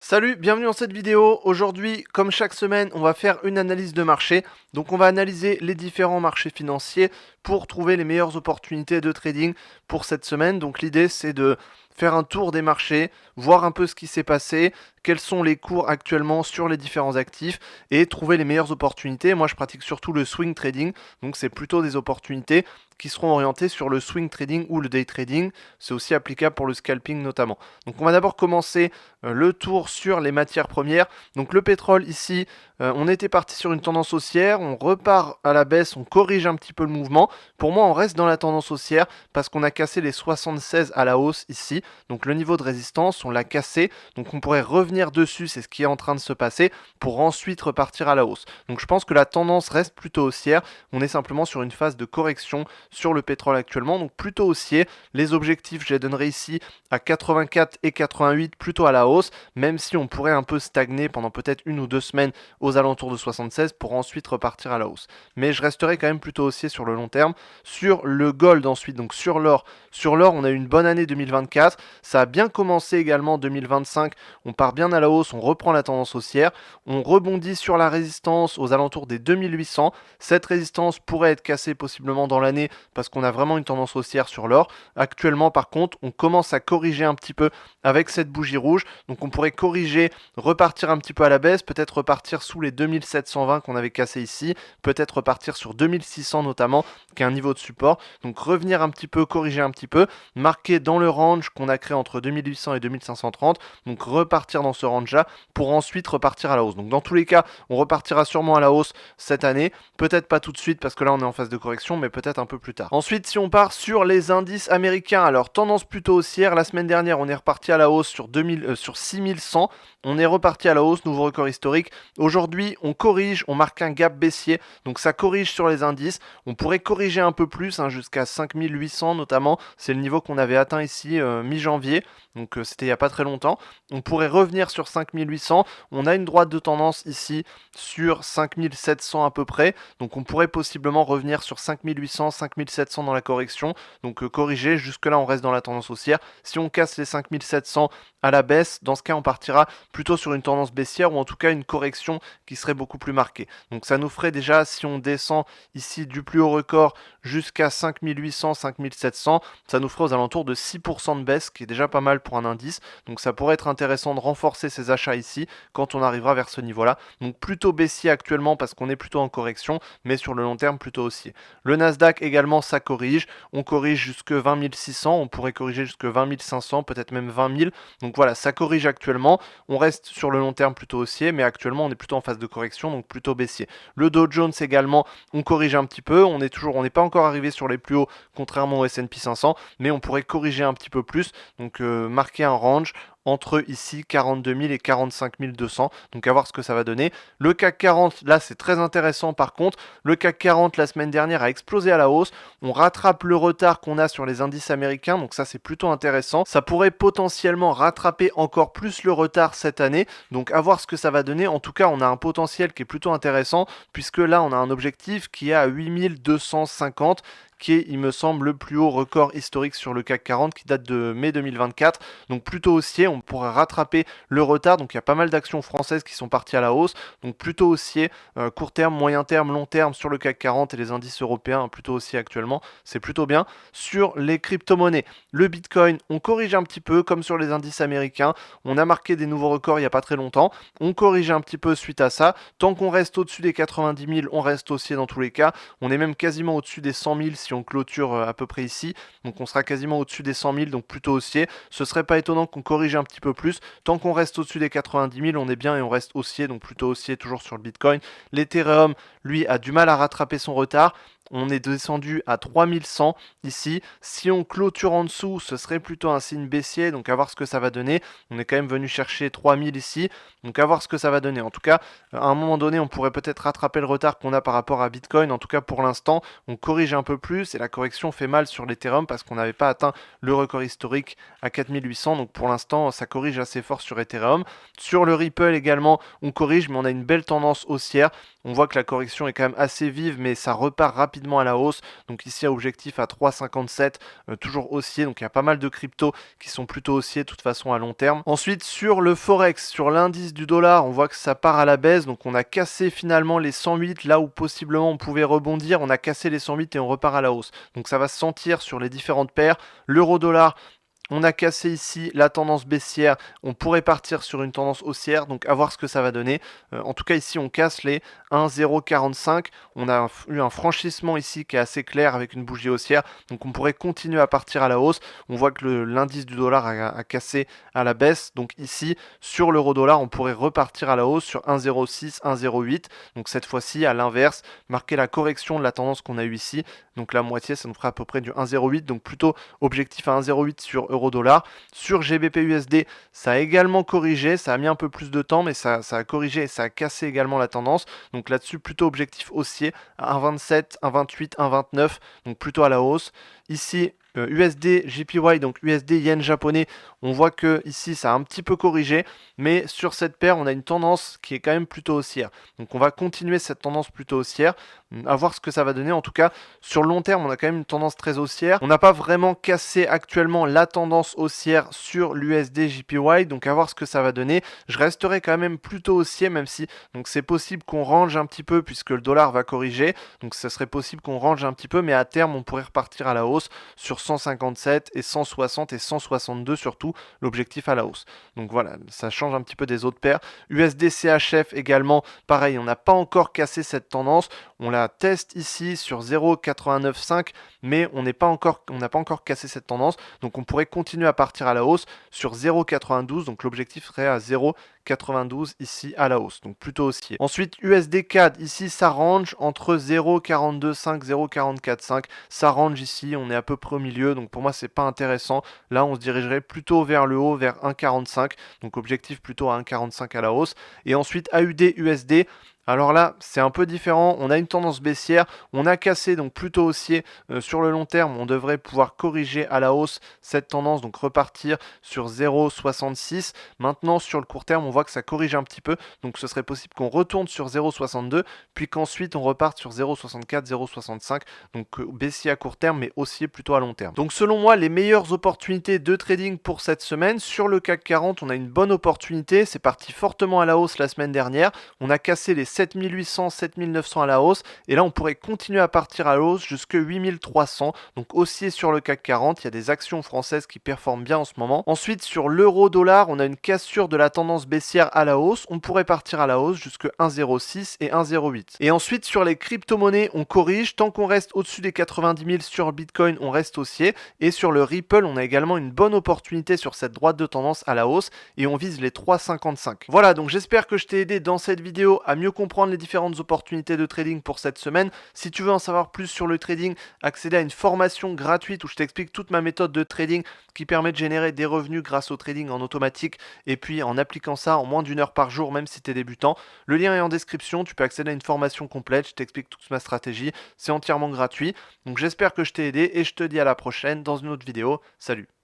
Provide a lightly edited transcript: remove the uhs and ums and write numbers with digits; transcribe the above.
Salut, bienvenue dans cette vidéo. Aujourd'hui, comme chaque semaine, on va faire une analyse de marché. Donc on va analyser les différents marchés financiers pour trouver les meilleures opportunités de trading pour cette semaine. Donc l'idée c'est de faire un tour des marchés, voir un peu ce qui s'est passé, quels sont les cours actuellement sur les différents actifs et trouver les meilleures opportunités. Moi je pratique surtout le swing trading, donc c'est plutôt des opportunités qui seront orientées sur le swing trading ou le day trading. C'est aussi applicable pour le scalping notamment. Donc on va d'abord commencer le tour sur les matières premières. Donc le pétrole ici, on était parti sur une tendance haussière, on repart à la baisse, on corrige un petit peu le mouvement. Pour moi, on reste dans la tendance haussière parce qu'on a cassé les 76 à la hausse ici. Donc le niveau de résistance, on l'a cassé. Donc on pourrait revenir dessus, c'est ce qui est en train de se passer, pour ensuite repartir à la hausse. Donc je pense que la tendance reste plutôt haussière. On est simplement sur une phase de correction sur le pétrole actuellement, donc plutôt haussier. Les objectifs, je les donnerai ici à 84 et 88, plutôt à la hausse, même si on pourrait un peu stagner pendant peut-être une ou deux semaines aux alentours de 76 pour ensuite repartir à la hausse. Mais je resterai quand même plutôt haussier sur le long terme. Sur le gold ensuite, donc sur l'or, on a eu une bonne année 2024. Ça a bien commencé également 2025. On part bien à la hausse, on reprend la tendance haussière. On rebondit sur la résistance aux alentours des 2800. Cette résistance pourrait être cassée possiblement dans l'année parce qu'on a vraiment une tendance haussière sur l'or. Actuellement, par contre, on commence à corriger un petit peu avec cette bougie rouge. Donc on pourrait corriger, repartir un petit peu à la baisse, peut-être repartir sous les 2720 qu'on avait cassé ici, peut-être repartir sur 2600 notamment, qui est un niveau de support. Donc revenir un petit peu, corriger un petit peu, marquer dans le range qu'on a créé entre 2800 et 2530, donc repartir dans ce range-là pour ensuite repartir à la hausse. Donc dans tous les cas, on repartira sûrement à la hausse cette année, peut-être pas tout de suite parce que là on est en phase de correction, mais peut-être un peu plus tard. Ensuite, si on part sur les indices américains, alors tendance plutôt haussière, la semaine dernière on est reparti à la hausse sur 6100, on est reparti à la hausse, nouveau record historique. Aujourd'hui, on corrige, on marque un gap baissier, donc ça corrige sur les indices. On pourrait corriger un peu plus, jusqu'à 5800 notamment. C'est le niveau qu'on avait atteint ici mi-janvier, donc c'était il n'y a pas très longtemps. On pourrait revenir sur 5800. On a une droite de tendance ici sur 5700 à peu près, donc on pourrait possiblement revenir sur 5800, 5700 dans la correction. Donc corriger, jusque-là on reste dans la tendance haussière. Si on casse les 5700 à la baisse, dans ce cas on partira plutôt sur une tendance baissière ou en tout cas une correction qui serait beaucoup plus marquée. Donc ça nous ferait déjà, si on descend ici du plus haut record jusqu'à 5800, 5700, ça nous ferait aux alentours de 6% de baisse, qui est déjà pas mal pour un indice. Donc ça pourrait être intéressant de renforcer ces achats ici quand on arrivera vers ce niveau-là. Donc plutôt baissier actuellement parce qu'on est plutôt en correction, mais sur le long terme plutôt haussier. Le Nasdaq également, ça corrige. On corrige jusque 20 600, on pourrait corriger jusque 20 500, peut-être même 20 000. Donc voilà, ça corrige actuellement. On reste sur le long terme plutôt haussier, mais actuellement on est plutôt en phase de correction, donc plutôt baissier. Le Dow Jones également, on corrige un petit peu. On n'est pas encore arrivé sur les plus hauts, contrairement au S&P 500, mais on pourrait corriger un petit peu plus. Donc marquer un range entre ici 42 000 et 45 200. Donc à voir ce que ça va donner. Le CAC 40, là c'est très intéressant par contre. Le CAC 40 la semaine dernière a explosé à la hausse. On rattrape le retard qu'on a sur les indices américains. Donc ça c'est plutôt intéressant. Ça pourrait potentiellement rattraper encore plus le retard cette année. Donc à voir ce que ça va donner. En tout cas on a un potentiel qui est plutôt intéressant puisque là on a un objectif qui est à 8250, qui est, il me semble, le plus haut record historique sur le CAC 40 qui date de mai 2024. Donc plutôt haussier, on pourrait rattraper le retard. Donc il y a pas mal d'actions françaises qui sont parties à la hausse. Donc plutôt haussier, court terme, moyen terme, long terme sur le CAC 40 et les indices européens, plutôt haussier actuellement. C'est plutôt bien. Sur les crypto-monnaies, le Bitcoin, on corrige un petit peu comme sur les indices américains. On a marqué des nouveaux records il n'y a pas très longtemps. On corrige un petit peu suite à ça. Tant qu'on reste au-dessus des 90 000, on reste haussier dans tous les cas. On est même quasiment au-dessus des 100 000 si on clôture à peu près ici. Donc on sera quasiment au-dessus des 100 000, donc plutôt haussier. Ce serait pas étonnant qu'on corrige un petit peu plus. Tant qu'on reste au-dessus des 90 000, on est bien et on reste haussier, donc plutôt haussier toujours sur le Bitcoin. L'Ethereum, lui, a du mal à rattraper son retard. On est descendu à 3100 ici. Si on clôture en dessous, ce serait plutôt un signe baissier. Donc à voir ce que ça va donner. On est quand même venu chercher 3000 ici. Donc à voir ce que ça va donner. En tout cas, à un moment donné, on pourrait peut-être rattraper le retard qu'on a par rapport à Bitcoin. En tout cas, pour l'instant, on corrige un peu plus. Et la correction fait mal sur l'Ethereum parce qu'on n'avait pas atteint le record historique à 4800. Donc pour l'instant, ça corrige assez fort sur Ethereum. Sur le Ripple également, on corrige, mais on a une belle tendance haussière. On voit que la correction est quand même assez vive, mais ça repart rapidement rapidement à la hausse. Donc ici, objectif à 3,57, toujours haussier. Donc il y a pas mal de cryptos qui sont plutôt haussiers de toute façon à long terme. Ensuite, sur le Forex, sur l'indice du dollar, on voit que ça part à la baisse. Donc on a cassé finalement les 108, là où possiblement on pouvait rebondir. On a cassé les 108 et on repart à la hausse. Donc ça va se sentir sur les différentes paires. L'euro-dollar, on a cassé ici la tendance baissière, on pourrait partir sur une tendance haussière, donc à voir ce que ça va donner. En tout cas ici on casse les 1,045, on a eu un franchissement ici qui est assez clair avec une bougie haussière, donc on pourrait continuer à partir à la hausse. On voit que l'indice du dollar a cassé à la baisse, donc ici sur l'euro-dollar on pourrait repartir à la hausse sur 1,06, 1,08, donc cette fois-ci à l'inverse, marquer la correction de la tendance qu'on a eu ici, donc la moitié ça nous fera à peu près du 1,08, donc plutôt objectif à 1,08 sur euro-dollar. Sur GBP/USD, ça a également corrigé, ça a mis un peu plus de temps, mais ça a corrigé et ça a cassé également la tendance. Donc là-dessus, plutôt objectif haussier à 1,27, 1,28, 1,29, donc plutôt à la hausse. Ici, USD JPY, donc USD yen japonais, on voit que ici ça a un petit peu corrigé, mais sur cette paire on a une tendance qui est quand même plutôt haussière. Donc on va continuer cette tendance plutôt haussière, à voir ce que ça va donner. En tout cas, sur le long terme, on a quand même une tendance très haussière. On n'a pas vraiment cassé actuellement la tendance haussière sur l'USD JPY, donc à voir ce que ça va donner. Je resterai quand même plutôt haussier, même si donc c'est possible qu'on range un petit peu puisque le dollar va corriger. Donc ça serait possible qu'on range un petit peu, mais à terme on pourrait repartir à la hausse sur 157 et 160 et 162 surtout, l'objectif à la hausse. Donc voilà, ça change un petit peu des autres paires. USD CHF également, pareil, on n'a pas encore cassé cette tendance. On la teste ici sur 0,895, mais on n'a pas encore cassé cette tendance. Donc on pourrait continuer à partir à la hausse sur 0,92. Donc l'objectif serait à 0,92 ici à la hausse. Donc plutôt haussier. Ensuite USD CAD, ici ça range entre 0,425, 0,445. Ça range ici, on est à peu près au milieu. Donc pour moi c'est pas intéressant. Là on se dirigerait plutôt vers le haut, vers 1,45. Donc objectif plutôt à 1,45 à la hausse. Et ensuite AUD USD. Alors là, c'est un peu différent, on a une tendance baissière, on a cassé donc plutôt haussier sur le long terme, on devrait pouvoir corriger à la hausse cette tendance, donc repartir sur 0,66. Maintenant sur le court terme, on voit que ça corrige un petit peu, donc ce serait possible qu'on retourne sur 0,62, puis qu'ensuite on reparte sur 0,64, 0,65, donc baissier à court terme, mais haussier plutôt à long terme. Donc selon moi, les meilleures opportunités de trading pour cette semaine, sur le CAC 40, on a une bonne opportunité, c'est parti fortement à la hausse la semaine dernière, on a cassé les 7800, 7900 à la hausse, et là on pourrait continuer à partir à la hausse jusqu'à 8300, donc haussier sur le CAC 40, il y a des actions françaises qui performent bien en ce moment. Ensuite sur l'euro-dollar, on a une cassure de la tendance baissière à la hausse, on pourrait partir à la hausse jusqu'à 1,06 et 1,08. Et ensuite sur les crypto-monnaies, on corrige, tant qu'on reste au-dessus des 90 000 sur Bitcoin, on reste haussier, et sur le Ripple, on a également une bonne opportunité sur cette droite de tendance à la hausse, et on vise les 3,55. Voilà, donc j'espère que je t'ai aidé dans cette vidéo à mieux comprendre les différentes opportunités de trading pour cette semaine. Si tu veux en savoir plus sur le trading, accéder à une formation gratuite où je t'explique toute ma méthode de trading qui permet de générer des revenus grâce au trading en automatique et puis en appliquant ça en moins d'1 heure par jour, même si tu es débutant. Le lien est en description, tu peux accéder à une formation complète, je t'explique toute ma stratégie, c'est entièrement gratuit. Donc j'espère que je t'ai aidé et je te dis à la prochaine dans une autre vidéo. Salut!